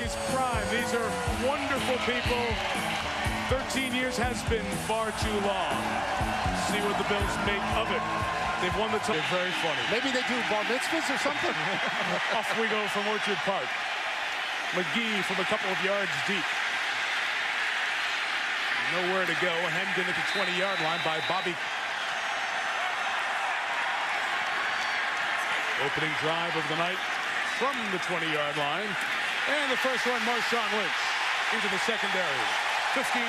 his prime. These are wonderful people. 13 years has been far too long. See what the Bills make of it. They've won the title. Very funny. Maybe they do bar mitzvahs or something. Off we go from Orchard Park. McGee from a couple of yards deep. Nowhere to go. Hemmed in at the 20-yard line by Bobby. Opening drive of the night from the 20-yard line. And the first one, Marshawn Lynch into the secondary. 15.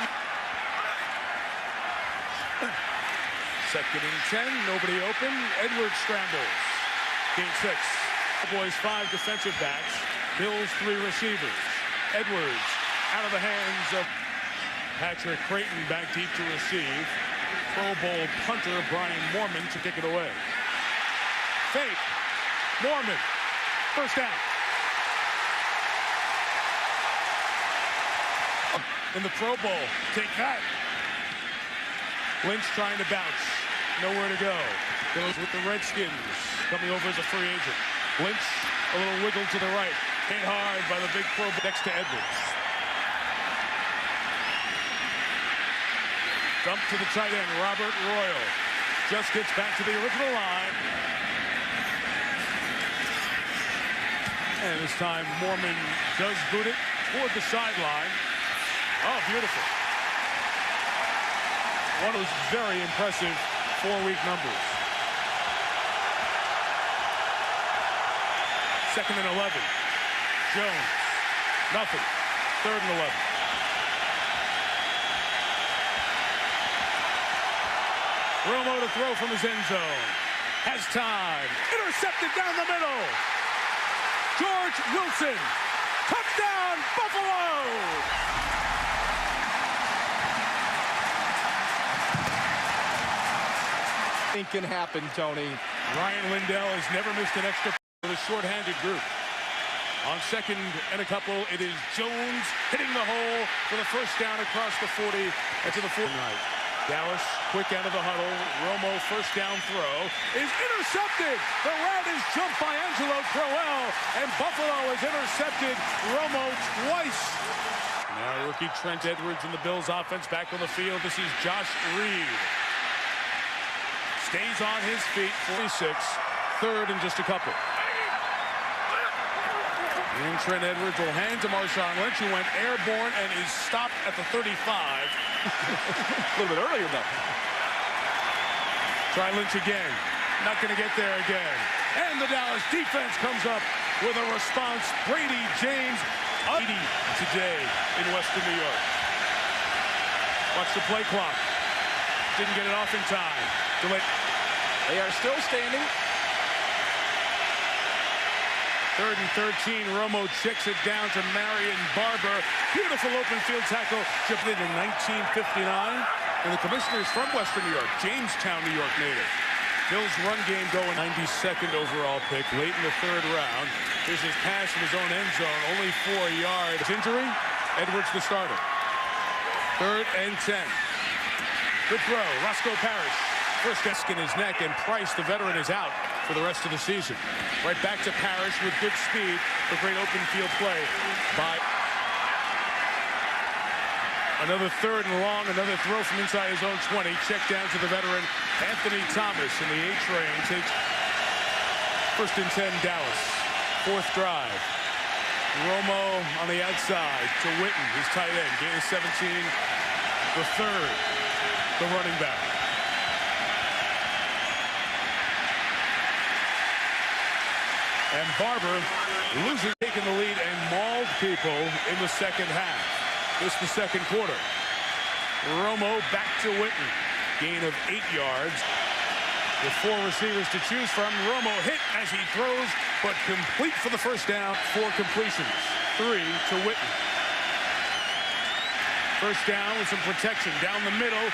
Second and 10, nobody open. Edwards scrambles. Gain 6. Cowboys 5 defensive backs. Bills 3 receivers. Edwards out of the hands of Patrick Creighton back deep to receive. Pro Bowl punter Brian Moorman to kick it away. Fake. Moorman. First down. In the Pro Bowl. Take that. Lynch trying to bounce. Nowhere to go. Goes with the Redskins. Coming over as a free agent. Lynch, a little wiggle to the right. Hit hard by the big Pro Bowl next to Edwards. Dump to the tight end, Robert Royal. Just gets back to the original line. And this time, Moorman does boot it toward the sideline. Oh, beautiful. One of those very impressive 4-week numbers. Second and 11. Jones. Nothing. Third and 11. Romo to throw from his end zone. Has time. Intercepted down the middle. George Wilson. Touchdown, Buffalo! Can happen, Tony. Ryan Lindell has never missed an extra with a short-handed group. On second and a couple, it is Jones hitting the hole for the first down across the 40 and to the 40. Dallas quick out of the huddle. Romo first down throw is intercepted. The route is jumped by Angelo Crowell, and Buffalo has intercepted Romo twice. Now rookie Trent Edwards in the Bills offense back on the field. This is Josh Reed. Stays on his feet, 46, third and just a couple. And Trent Edwards will hand to Marshawn Lynch, who went airborne and is stopped at the 35. A little bit earlier, though. Try Lynch again. Not going to get there again. And the Dallas defense comes up with a response. Brady James, 80 today in Western New York. Watch the play clock. Didn't get it off in time. They are still standing. Third and 13. Romo checks it down to Marion Barber. Beautiful open field tackle. Shipped in 1959. And the commissioner's from Western New York. Jamestown, New York native. Bills run game going. 92nd overall pick late in the third round. Here's his pass from his own end zone. Only 4 yards. Injury. Edwards the starter. Third and 10. Good throw. Roscoe Parrish. First desk in his neck, and Price, the veteran, is out for the rest of the season. Right back to Parrish with good speed. A great open field play by another third and long. Another throw from inside his own 20. Check down to the veteran, Anthony Thomas, in the A-train. Takes first and 10, Dallas. Fourth drive. Romo on the outside to Witten, his tight end. Gain of 17. The third, the running back. And Barber losing, taking the lead and mauled people in the second half. This is the second quarter. Romo back to Witten. Gain of 8 yards. With 4 receivers to choose from. Romo hit as he throws, but complete for the first down. 4 completions. 3 to Witten. First down with some protection down the middle.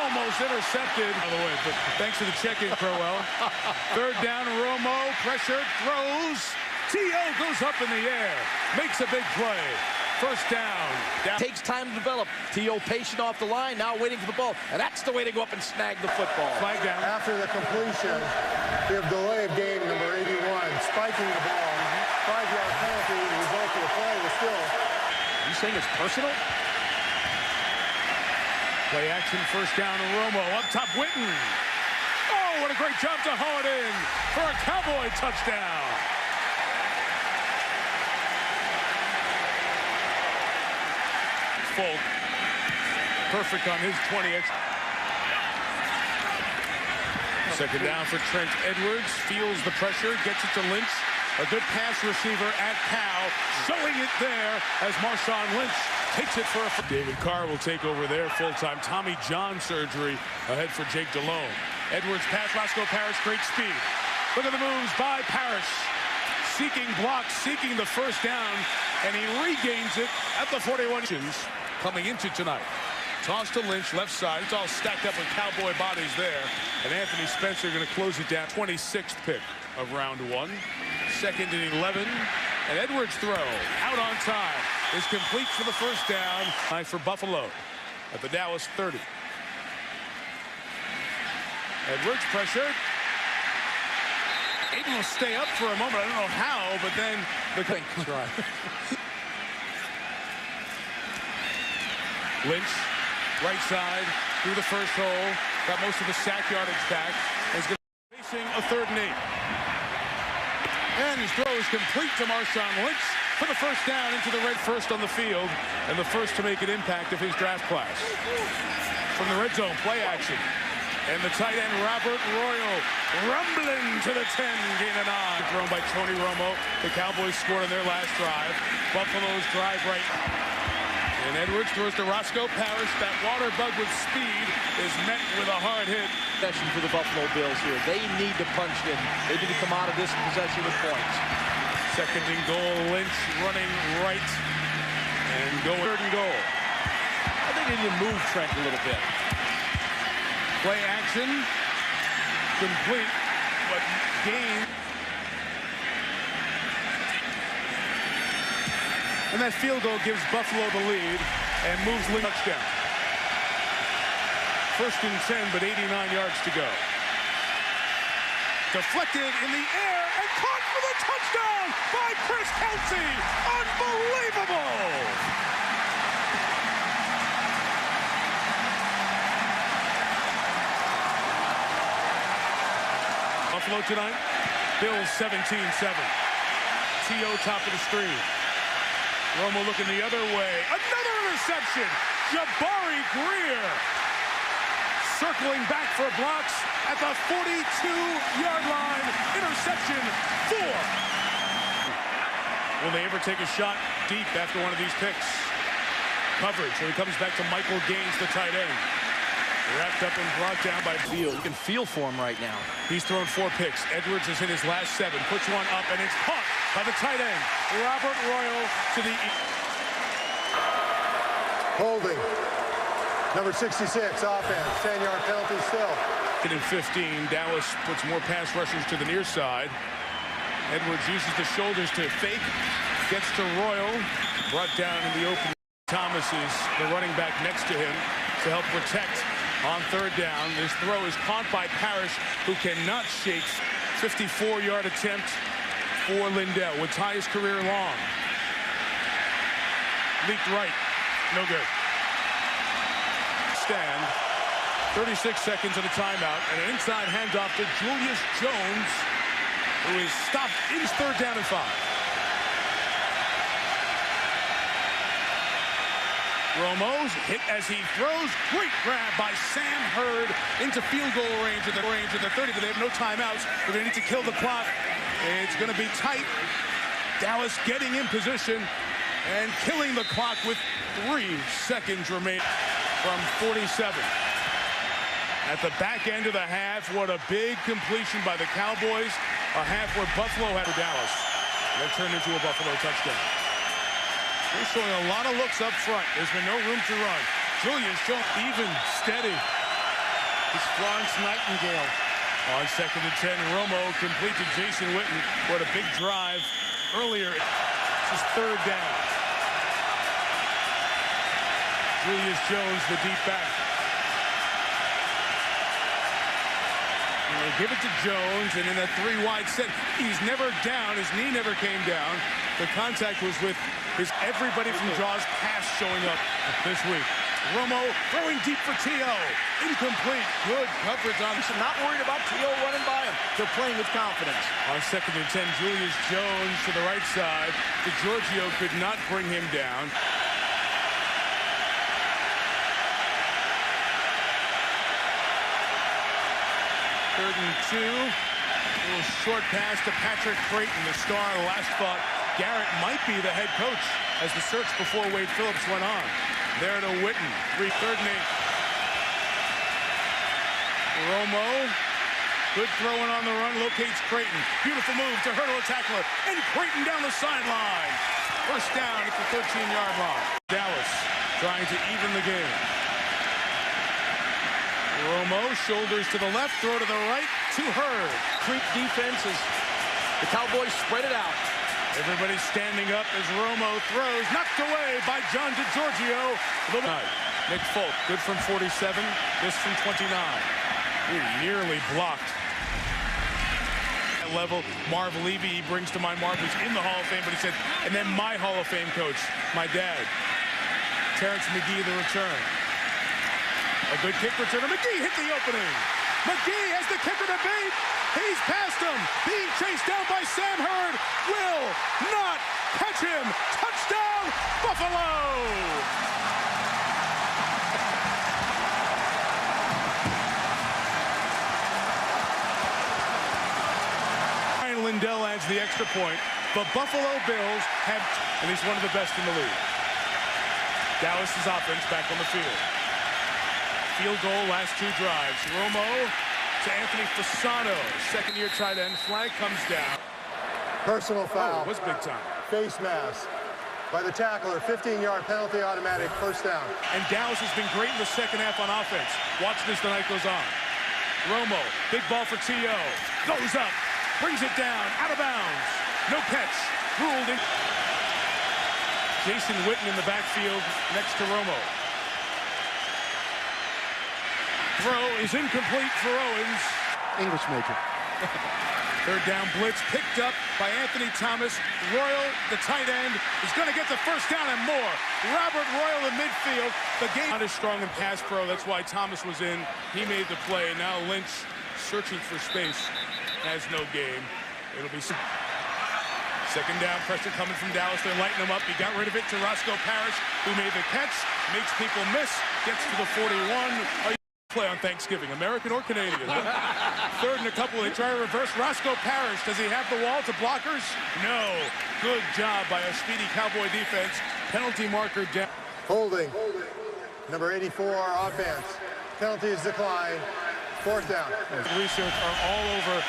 Almost intercepted. By the way, but thanks to the check-in, Crowell. Third down, Romo, pressure, throws. T.O. goes up in the air. Makes a big play. First down. Takes time to develop. T.O. patient off the line, now waiting for the ball. And that's the way to go up and snag the football. Flag down. After the completion, we have delay of game number 81. Spiking the ball. 5-yard penalty. The result of the play was still saying it's personal? Play action, first down, Romo. Up top, Witten. Oh, what a great job to haul it in for a Cowboy touchdown. Folk. Perfect on his 20th. Second down for Trent Edwards. Feels the pressure, gets it to Lynch. A good pass receiver at Cow, showing it there as Marshawn Lynch takes it for a... David Carr will take over there full-time. Tommy John surgery ahead for Jake Delhomme. Edwards pass, Roscoe Parrish, great speed. Look at the moves by Parrish. Seeking blocks, seeking the first down, and he regains it at the 41. Coming into tonight. Toss to Lynch, left side. It's all stacked up with Cowboy bodies there. And Anthony Spencer going to close it down. 26th pick of round 1. Second and 11. And Edwards' throw out on time is complete for the first down. High for Buffalo at the Dallas 30. Edwards pressured. Able to stay up for a moment. I don't know how, but then the Right. Lynch, right side, through the first hole. Got most of the sack yardage back. Is going to be facing a 3rd and 8. And his throw is complete to Marshawn Lynch for the first down into the red first on the field. And the first to make an impact of his draft class. From the red zone, play action. And the tight end, Robert Royal, rumbling to the 10, gain a 9. Thrown by Tony Romo. The Cowboys scored on their last drive. Buffalo's drive right. And Edwards throws to Roscoe Parrish. That water bug with speed is met with a hard hit. Possession for the Buffalo Bills here. They need to punch in. They need to come out of this possession with points. Second and goal, Lynch running right. And going 3rd and goal. I think they need to move Trent a little bit. Play action. Complete. But gain. And that field goal gives Buffalo the lead and moves Lynch touchdown. First and 10, but 89 yards to go. Deflected in the air and caught for the touchdown by Chris Kelsey. Unbelievable! Buffalo tonight, Bills 17-7. T.O. top of the screen. Romo looking the other way. Another interception. Jabari Greer circling back for blocks at the 42-yard line. Interception 4. Will they ever take a shot deep after one of these picks? Coverage. So he comes back to Michael Gaines, the tight end. Wrapped up and brought down by Field. You can feel for him right now. He's thrown 4 picks. Edwards is in his last 7. Puts one up, and it's caught by the tight end, Robert Royal, to the... Holding. Number 66, offense. 10-yard penalty still. In 15, Dallas puts more pass rushers to the near side. Edwards uses the shoulders to fake. Gets to Royal. Brought down in the open. Thomas is the running back next to him to help protect on 3rd down. This throw is caught by Parrish, who cannot shake. 54-yard attempt for Lindell. Would tie his career long. Leaked right. No good. Stand. 36 seconds of a timeout. And an inside handoff to Julius Jones, who is stopped in 3rd down and 5. Romo's hit as he throws. Great grab by Sam Hurd into field goal range at the 30, but they have no timeouts. They're going to need to kill the clock. It's going to be tight. Dallas getting in position and killing the clock with 3 seconds remaining from 47. At the back end of the half, what a big completion by the Cowboys. A half where Buffalo had for Dallas. That turned into a Buffalo touchdown. They're showing a lot of looks up front. There's been no room to run. Julius Jones even, steady. It's Florence Nightingale. On 2nd and 10, Romo complete to Jason Witten. What a big drive earlier. This is 3rd down. Julius Jones, the deep back. And they give it to Jones, and in a 3 wide set, he's never down. His knee never came down. The contact was with Is everybody from Jaws past showing up this week. Romo throwing deep for T.O. Incomplete. Good coverage on. Not worried about T.O. running by him. They're playing with confidence. On 2nd and 10, Julius Jones to the right side. DeGiorgio could not bring him down. Third and 2. A little short pass to Patrick Creighton, the star. The last thought, Garrett might be the head coach as the search before Wade Phillips went on. There to Witten. 3rd and 8. Romo. Good throwing on the run. Locates Creighton. Beautiful move to hurdle a tackler. And Creighton down the sideline. First down at the 13-yard line. Dallas trying to even the game. Romo, shoulders to the left, throw to the right, to Hurd. Creep defense as the Cowboys spread it out. Everybody standing up as Romo throws, knocked away by John DeGiorgio. Nick Folk, good from 47, this from 29. Ooh, nearly blocked. At level, Marv Levy, he brings to mind Marv was in the Hall of Fame, but he said, and then my Hall of Fame coach, my dad. Terrence McGee, the return. A good kick return. McGee hit the opening. McGee has the kicker to beat. He's past him. Being chased down by Sam Hurd. Will not catch him. Touchdown, Buffalo. Ryan Lindell adds the extra point. The Buffalo Bills have, and he's one of the best in the league. Dallas's offense back on the field. Field goal, last 2 drives. Romo to Anthony Fasano, second-year tight end. Flag comes down. Personal foul. Oh, it was big time. Face mask by the tackler. 15-yard penalty, automatic, first down. And Dallas has been great in the second half on offense. Watch this, the night goes on. Romo, big ball for T.O. Goes up, brings it down, out of bounds. No catch, ruled in. Jason Witten in the backfield next to Romo. Throw is incomplete for Owens. English major. 3rd down blitz picked up by Anthony Thomas. Royal, the tight end, is going to get the first down and more. Robert Royal in midfield. The game not as strong in pass pro. That's why Thomas was in. He made the play. Now Lynch searching for space. Has no game. It'll be 2nd down pressure coming from Dallas. They're lighting him up. He got rid of it to Roscoe Parrish, who made the catch. Makes people miss. Gets to the 41. Play on Thanksgiving, American or Canadian. 3rd and a couple, they try to reverse. Roscoe Parrish, does he have the wall to blockers? No. Good job by a speedy Cowboy defense. Penalty marker down. Holding. Number 84, offense. Penalty is declined. 4th down. Research are all over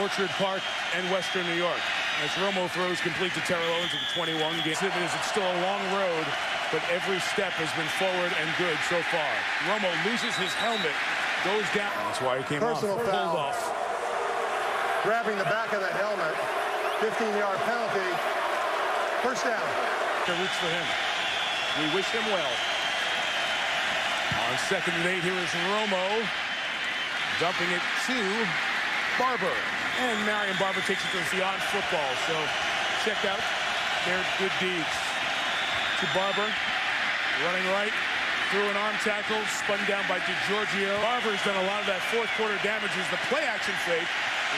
Orchard Park and Western New York. As Romo throws complete to Terrell Owens at the 21 game. It's still a long road, but every step has been forward and good so far. Romo loses his helmet, goes down. That's why he came Personal off. foul. Pulled off. Grabbing the back of the helmet. 15-yard penalty. First down. To reach for him. We wish him well. On 2nd and 8, here is Romo. Dumping it to Barber. And Marion Barber takes it to the Beyond Football. So check out their good deeds. To Barber, running right, through an arm tackle, spun down by DeGiorgio. Barber's done a lot of that 4th quarter damage as the play action fake.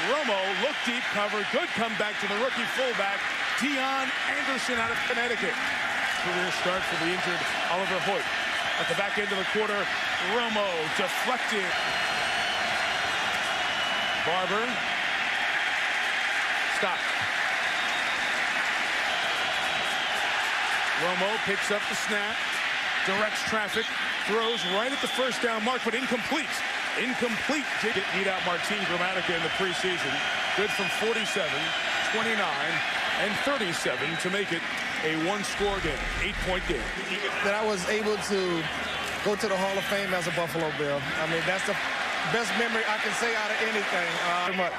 Romo looked deep, covered, good comeback to the rookie fullback, Dion Anderson out of Connecticut. Career start for the injured Oliver Hoyt. At the back end of the quarter, Romo deflecting. Barber. Stop. Romo picks up the snap, directs traffic, throws right at the first down mark, but incomplete. Incomplete. Beat out Martin Gramatica in the preseason. Good from 47, 29, and 37 to make it a 1-score game, 8-point game. That I was able to go to the Hall of Fame as a Buffalo Bill. I mean, that's the best memory I can say out of anything. Very much.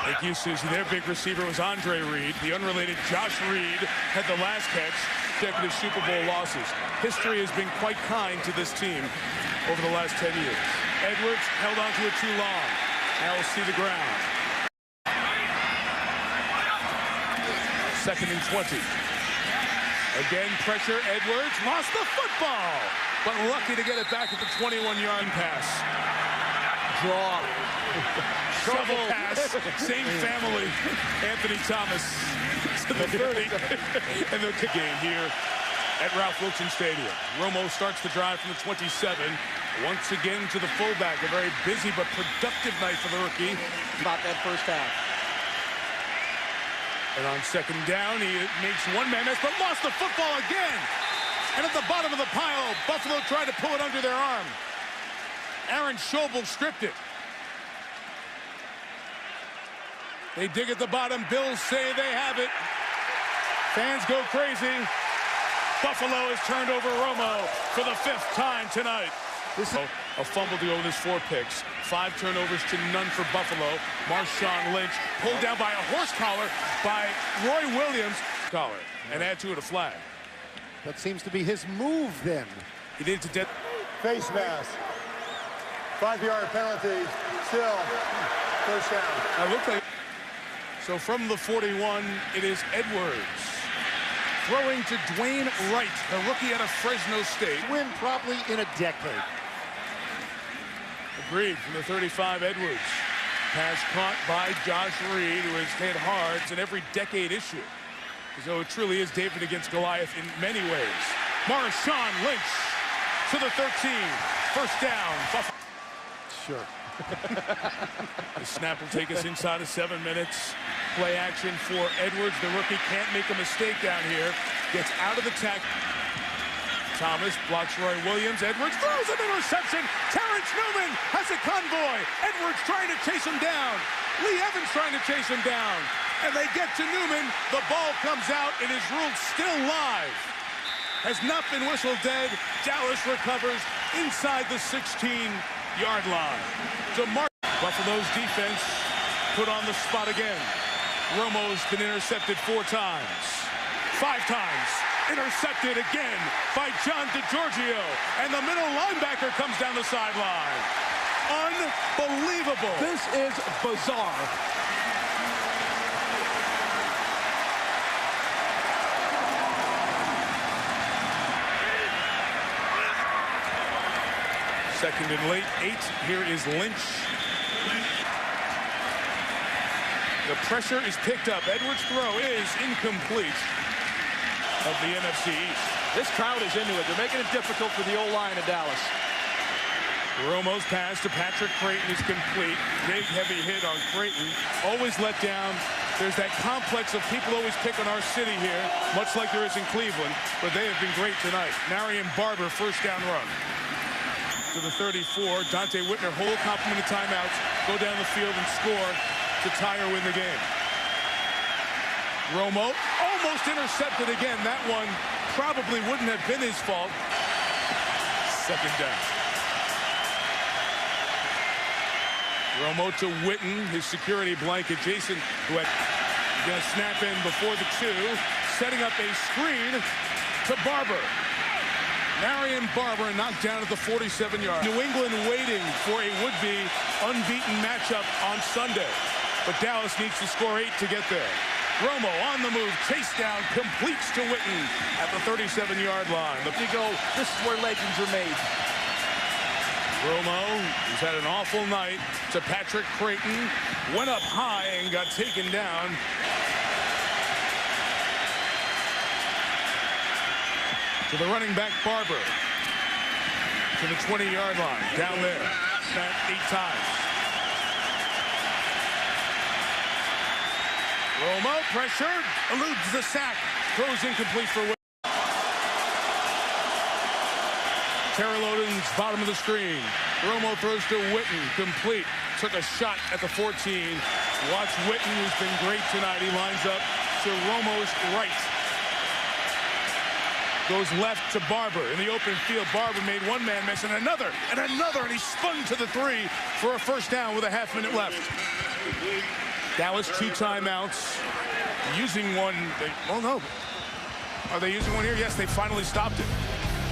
Thank you, Susie. Their big receiver was Andre Reed. The unrelated Josh Reed had the last catch. Consecutive Super Bowl losses. History has been quite kind to this team over the last 10 years. Edwards held onto it too long. Now we'll see the ground. 2nd and 20. Again, pressure. Edwards lost the football, but lucky to get it back at the 21-yard pass. Draw. Shovel pass. Same family. Anthony Thomas to the 30. And the game here at Ralph Wilson Stadium. Romo starts the drive from the 27. Once again to the fullback. A very busy but productive night for the rookie. About that first half. And on second down, he makes one-man miss, but lost the football again. And at the bottom of the pile, Buffalo tried to pull it under their arm. Aaron Schobel stripped it. They dig at the bottom. Bills say they have it. Fans go crazy. Buffalo has turned over Romo for the 5th time tonight. This is a fumble to go with his 4 picks. 5 turnovers to none for Buffalo. Marshawn Lynch pulled down by a horse collar by Roy Williams. And add to it a flag. That seems to be his move then. He did it to death. Face mask. 5-yard penalty. Still first down. I look like. So from the 41, it is Edwards. Throwing to Dwayne Wright, the rookie out of Fresno State. Win probably in a decade. Agreed. From the 35, Edwards. Pass caught by Josh Reed, who has hit hard. It's an every decade issue. So it truly is David against Goliath in many ways. Marshawn Lynch to the 13. First down. Buffalo. Sure. The snap will take us inside of 7 minutes. Play action for Edwards. The rookie can't make a mistake down here. Gets out of the tackle. Thomas blocks Roy Williams. Edwards throws an interception. Terrence Newman has a convoy. Edwards trying to chase him down. Lee Evans trying to chase him down. And they get to Newman. The ball comes out. It is ruled still live. Has not been whistled dead. Dallas recovers inside the 16-yard line. Buffalo's defense put on the spot again. Romo's been intercepted 4 times. 5 times. Intercepted again by John DeGiorgio. And the middle linebacker comes down the sideline. Unbelievable. This is bizarre. Second and late. 8. Here is Lynch. The pressure is picked up. Edwards' throw is incomplete of the NFC East. This crowd is into it. They're making it difficult for the O-line in Dallas. Romo's pass to Patrick Creighton is complete. Big, heavy hit on Creighton. Always let down. There's that complex of people always pick on our city here, much like there is in Cleveland, but they have been great tonight. Marion Barber, first down run. To the 34, Dante Whitner, whole complement of timeouts, go down the field and score to tie or win the game. Romo almost intercepted again. That one probably wouldn't have been his fault. Second down. Romo to Witten, his security blanket. Jason, who had going to snap in before the 2, setting up a screen to Barber. Marion Barber knocked down at the 47-yard. New England waiting for a would-be unbeaten matchup on Sunday. But Dallas needs to score 8 to get there. Romo on the move, chase down, completes to Witten at the 37-yard line. This is where legends are made. Romo, who's had an awful night, to Patrick Creighton, went up high and got taken down. To the running back, Barber. To the 20-yard line, down there. That 8 times. Romo, pressured, eludes the sack, throws incomplete for Witten. Terry Loden's bottom of the screen. Romo throws to Witten, complete. Took a shot at the 14. Watch Witten, who's been great tonight. He lines up to Romo's right. Goes left to Barber in the open field. Barber made one man miss and another, and he spun to the 3 for a first down with a half-minute left. Dallas 2 timeouts. Using one. Oh, no. Are they using one here? Yes, they finally stopped it.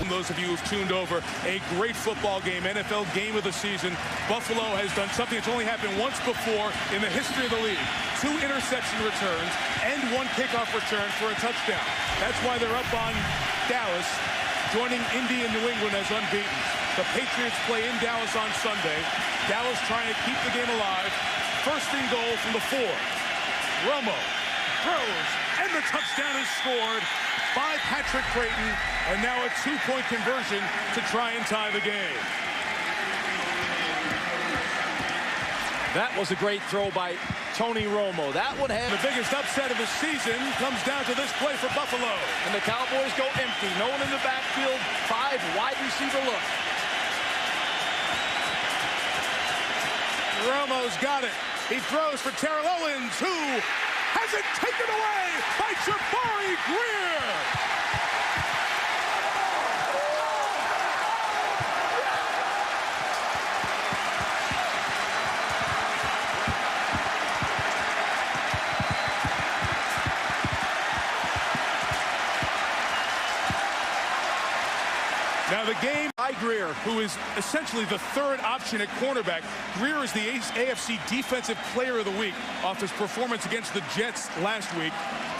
Those of you who've tuned over, a great football game, NFL game of the season. Buffalo has done something that's only happened once before in the history of the league. 2 interception returns and 1 kickoff return for a touchdown. That's why they're up on Dallas, joining Indy and New England as unbeaten. The Patriots play in Dallas on Sunday. Dallas trying to keep the game alive. First and goal from the 4. Romo throws, and the touchdown is scored by Patrick Creighton, and now a 2-point conversion to try and tie the game. That was a great throw by Tony Romo. That would have the biggest upset of the season comes down to this play for Buffalo. And the Cowboys go empty. No one in the backfield. 5 wide receiver look. Romo's got it. He throws for Terrell Owens, who has it taken away by Jabari Greer. Now the game by Greer, who is essentially the 3rd option at cornerback. Greer is the AFC Defensive Player of the Week off his performance against the Jets last week.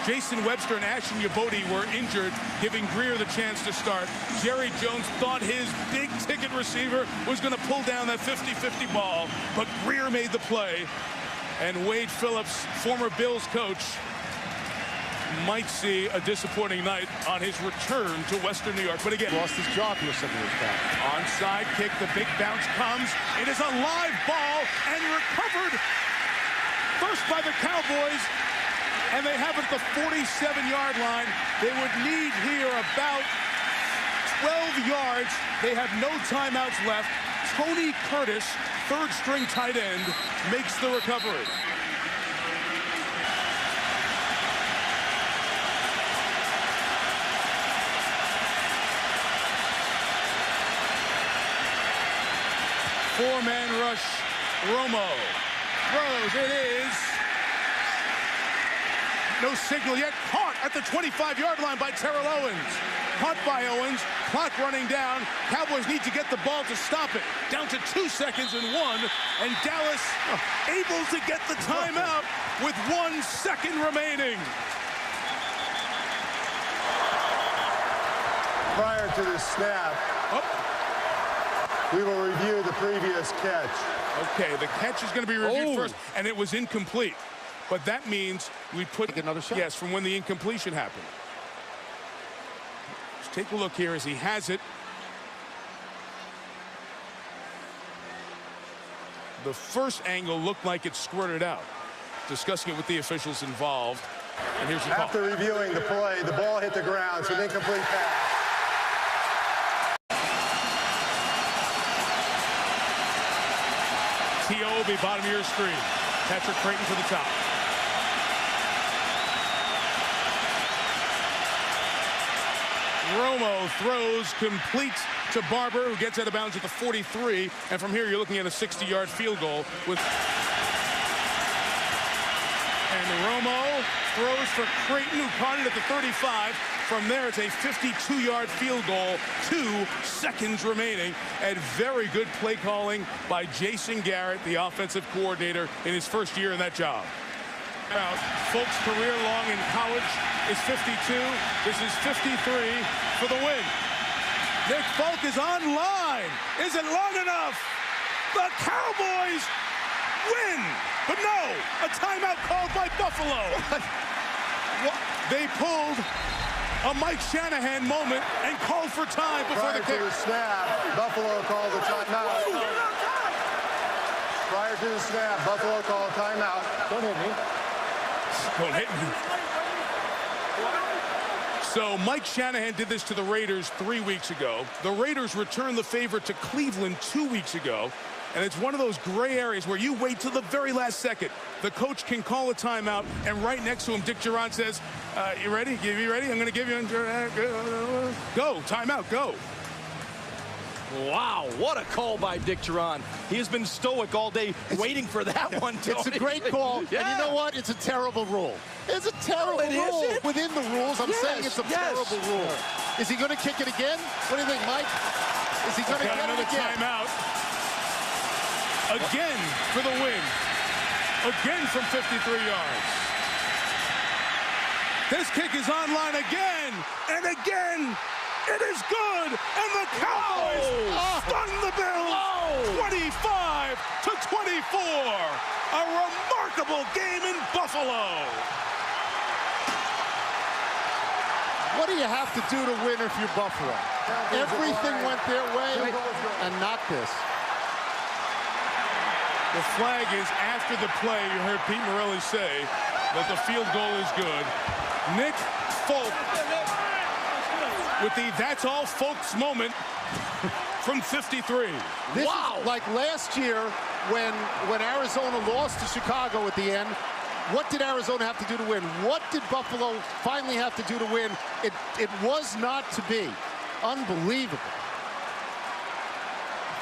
Jason Webster and Ashton Yabodi were injured, giving Greer the chance to start. Jerry Jones thought his big-ticket receiver was going to pull down that 50-50 ball, but Greer made the play. And Wade Phillips, former Bills coach, might see a disappointing night on his return to Western New York. But again, Lost his job here some years back. Onside kick, the big bounce comes. It is a live ball and recovered first by the Cowboys, and they have it at the 47-yard line. They would need here about 12 yards. They have no timeouts left. Tony Curtis, 3rd-string tight end, makes the recovery. Four-man rush. Romo throws. It is no signal yet. Caught at the 25-yard line by Terrell Owens. Caught by Owens. Clock running down. Cowboys need to get the ball to stop it. Down to 2 seconds and 1. And Dallas able to get the timeout with 1 second remaining. Prior to the snap, we will review the previous catch. Okay, the catch is going to be reviewed first, and it was incomplete. But that means we put another shot. Yes, from when the incompletion happened. Let's take a look here as he has it. The first angle looked like it squirted out. Discussing it with the officials involved. And here's the call. After reviewing the play, the ball hit the ground. It's an incomplete pass. T.O. bottom of your screen. Patrick Creighton to the top. Romo throws complete to Barber, who gets out of bounds at the 43. And from here, you're looking at a 60-yard field goal with. And Romo throws for Creighton, who caught it at the 35. From there, it's a 52-yard field goal, 2 seconds remaining. And very good play calling by Jason Garrett, the offensive coordinator, in his first year in that job. Folks' career long in college is 52. This is 53 for the win. Nick Folk is online. Is it long enough? The Cowboys win. But no, a timeout called by Buffalo. They pulled a Mike Shanahan moment and called for time before the kick. Prior to the snap, Buffalo called a timeout. Prior to the snap, Buffalo called a timeout. Don't hit me. Don't hit me. So Mike Shanahan did this to the Raiders 3 weeks ago. The Raiders returned the favor to Cleveland 2 weeks ago. And it's one of those gray areas where you wait till the very last second. The coach can call a timeout, and right next to him, Dick Duran says, you ready? You ready? I'm going to give you... Go, timeout, go. Wow, what a call by Dick Duran. He has been stoic all day waiting for that one, Tony. It's a great call. Yeah. And you know what? It's a terrible rule. It's a terrible rule. Is it? Within the rules, I'm saying it's a terrible rule. Is he going to kick it again? What do you think, Mike? Is he going to get Another it again? timeout. Again for the win. Again from 53 yards. This kick is online again and again. It is good, and the Cowboys stun the Bills 25-24. A remarkable game in Buffalo. What do you have to do to win if you're Buffalo? Everything went their way, and not this. The flag is after the play. You heard Pete Morelli say that the field goal is good. Nick Folk with the "that's all folks" moment from 53. This is like last year when Arizona lost to Chicago at the end. What did Arizona have to do to win? What did Buffalo finally have to do to win? It was not to be. Unbelievable.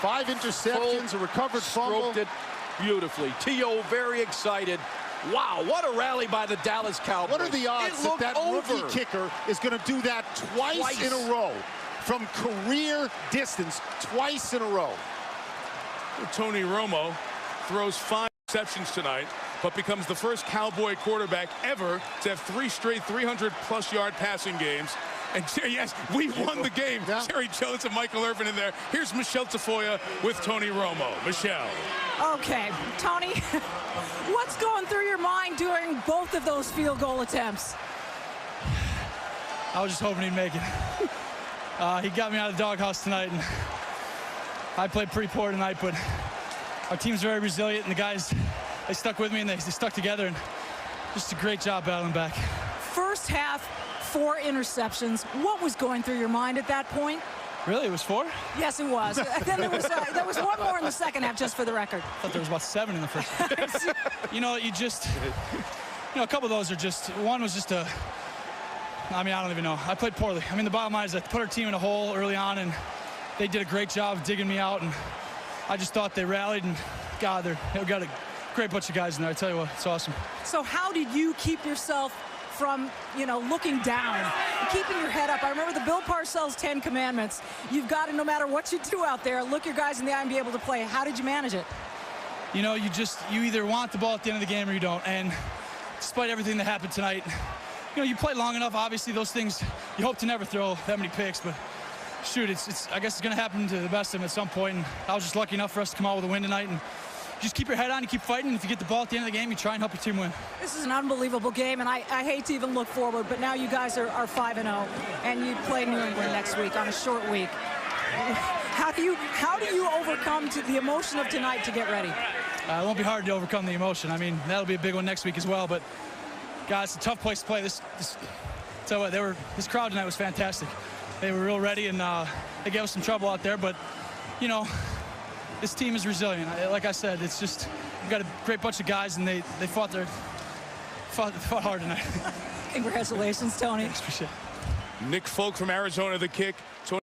5 interceptions, a recovered fumble. Stroked it beautifully. T.O. very excited. Wow, what a rally by the Dallas Cowboys. What are the odds that that rookie kicker is going to do that twice in a row? From career distance, twice in a row. Tony Romo throws 5 interceptions tonight, but becomes the first Cowboy quarterback ever to have 3 straight 300-plus yard passing games. And yes, we won the game. Yeah. Jerry Jones and Michael Irvin in there. Here's Michelle Tafoya with Tony Romo. Michelle. Okay, Tony, what's going through your mind during both of those field goal attempts? I was just hoping he'd make it. He got me out of the doghouse tonight, and I played pretty poor tonight, but our team's very resilient, and the guys, they stuck with me, and they stuck together, and just a great job battling back. First half, 4 interceptions. What was going through your mind at that point? Really, it was 4? Yes, it was. Then there was 1 more in the second half, just for the record. I thought there was about 7 in the first half. A couple of those are just, one was just I don't even know. I played poorly. The bottom line is I put our team in a hole early on, and they did a great job of digging me out, and I just thought they rallied, and God, they've got a great bunch of guys in there. I tell you what, it's awesome. So how did you keep yourself from, looking down and keeping your head up? I remember the Bill Parcells 10 Commandments. You've got to, no matter what you do out there, look your guys in the eye and be able to play. How did you manage it? You either want the ball at the end of the game or you don't. And despite everything that happened tonight, you play long enough. Obviously, those things, you hope to never throw that many picks, but shoot, I guess it's going to happen to the best of them at some point. And I was just lucky enough for us to come out with a win tonight. And just keep your head on, you keep fighting. If you get the ball at the end of the game, you try and help your team win. This is an unbelievable game, and I hate to even look forward, but now you guys are 5-0, and you play New England next week on a short week. How do you overcome the emotion of tonight to get ready? It won't be hard to overcome the emotion. That'll be a big one next week as well. But guys, it's a tough place to play. This crowd tonight was fantastic. They were real ready, and they gave us some trouble out there. But this team is resilient. Like I said, it's just we've got a great bunch of guys, and they fought hard tonight. Congratulations, Tony. Thanks, appreciate it. Nick Folk from Arizona, the kick.